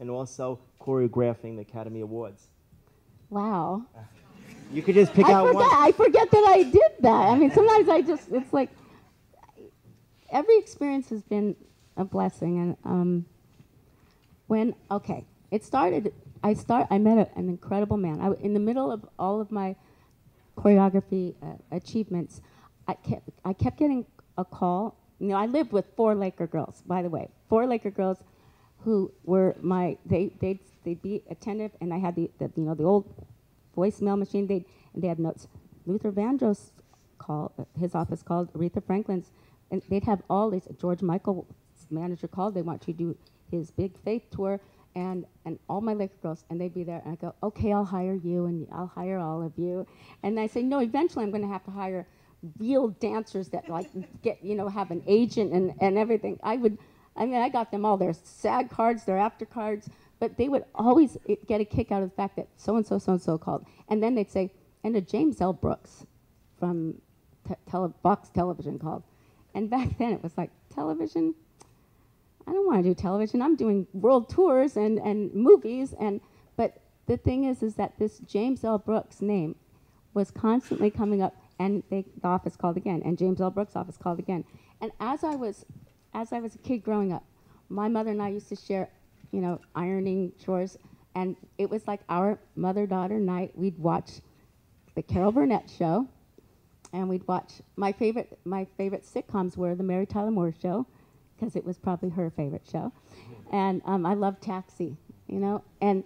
and also choreographing the Academy Awards. Wow. You could just pick out one. I forget that I did that. I mean, sometimes it's like, every experience has been a blessing. And it started, I met an incredible man. In the middle of all of my choreography achievements, I kept getting a call. You know, I lived with 4 Laker girls, by the way. 4 Laker girls who were they'd be attentive, and I had the old voicemail machine. They had notes. Luther Vandross his office called Aretha Franklin's, and they'd have all these. George Michael's manager called. They want you to do his big faith tour, and all my Laker girls, and they'd be there. And I go, okay, I'll hire you, and I'll hire all of you. And I say, no, eventually I'm going to have to hire real dancers that like have an agent and everything. I got them all their SAG cards, their after cards, but they would always get a kick out of the fact that so-and-so called. And then they'd say, and a James L. Brooks from Fox Television called. And back then it was like, television? I don't want to do television. I'm doing world tours and movies. But the thing is that this James L. Brooks name was constantly coming up, and the office called again, and James L. Brooks' office called again. And as I was a kid growing up, my mother and I used to share, ironing chores, and it was like our mother-daughter night. We'd watch the Carol Burnett show, and we'd watch my favorite sitcoms were the Mary Tyler Moore Show, because it was probably her favorite show, and I loved Taxi, and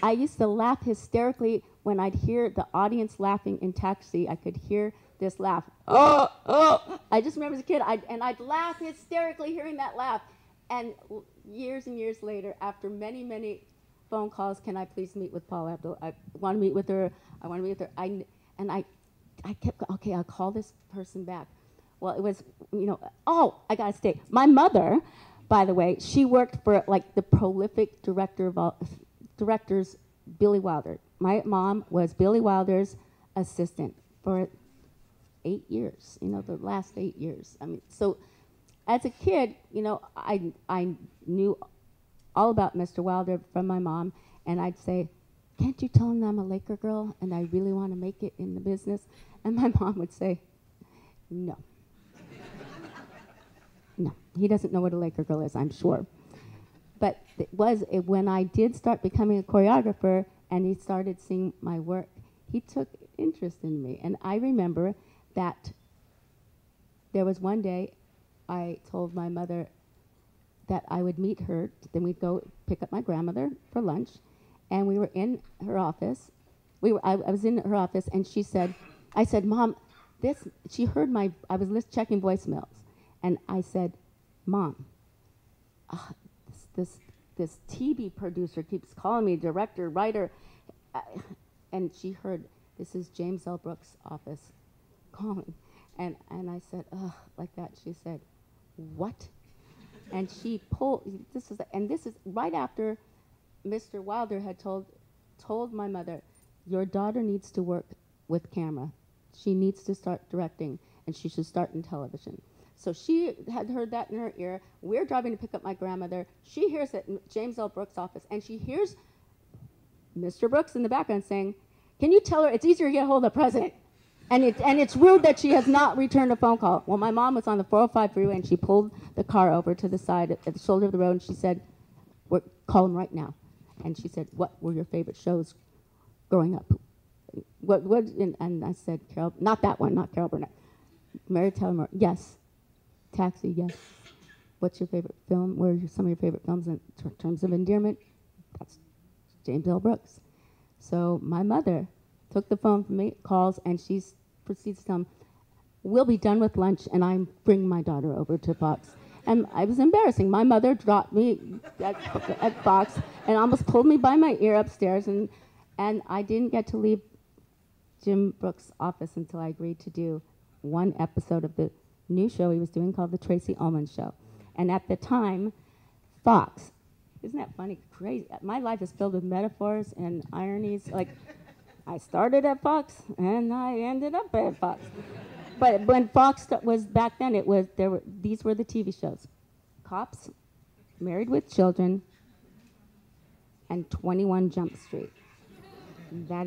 I used to laugh hysterically when I'd hear the audience laughing in Taxi. I could hear this laugh. Oh! I just remember as a kid, I'd laugh hysterically hearing that laugh. And years and years later, after many, many phone calls, can I please meet with Paula Abdul? I want to meet with her. I want to meet with her. I kept, okay, I'll call this person back. Well, it was, I got to stay. My mother, by the way, she worked for like the prolific director of all directors, Billy Wilder. My mom was Billy Wilder's assistant for 8 years, the last 8 years. I mean, so as a kid, I knew all about Mr. Wilder from my mom, and I'd say, can't you tell him that I'm a Laker girl and I really want to make it in the business? And my mom would say, no. No, he doesn't know what a Laker girl is, I'm sure. But when I did start becoming a choreographer and he started seeing my work, he took interest in me. And I remember that there was one day I told my mother that I would meet her, then we'd go pick up my grandmother for lunch, and we were in her office. I was in her office, and I said, Mom, she heard I was checking voicemails, and I said, Mom, this TV producer keeps calling me director, writer, and she heard, this is James L. Brooks' office calling. And I said, ugh, like that. She said, what? And she pulled, this is right after Mr. Wilder had told my mother, your daughter needs to work with camera. She needs to start directing, and she should start in television. So she had heard that in her ear. We're driving to pick up my grandmother. She hears it in James L. Brooks' office, and she hears Mr. Brooks in the background saying, can you tell her it's easier to get a hold of the president? And it's rude that she has not returned a phone call. Well, my mom was on the 405 freeway, and she pulled the car over to the side at the shoulder of the road, and she said, call him right now. And she said, what were your favorite shows growing up? And I said, Carol, not that one, not Carol Burnett. Mary Tyler Moore, yes. Taxi, yes. What's your favorite film? What are some of your favorite films in terms of endearment? That's James L. Brooks. So my mother took the phone from me, calls, and she proceeds to tell him, we'll be done with lunch, and I'm bringing my daughter over to Fox. And I was embarrassing. My mother dropped me at Fox and almost pulled me by my ear upstairs, and I didn't get to leave Jim Brooks' office until I agreed to do one episode of the new show he was doing called The Tracey Ullman Show. And at the time, Fox, isn't that funny? Crazy. My life is filled with metaphors and ironies. Like, I started at Fox and I ended up at Fox. But when Fox was back then, these were the TV shows: Cops, Married with Children, and 21 Jump Street. That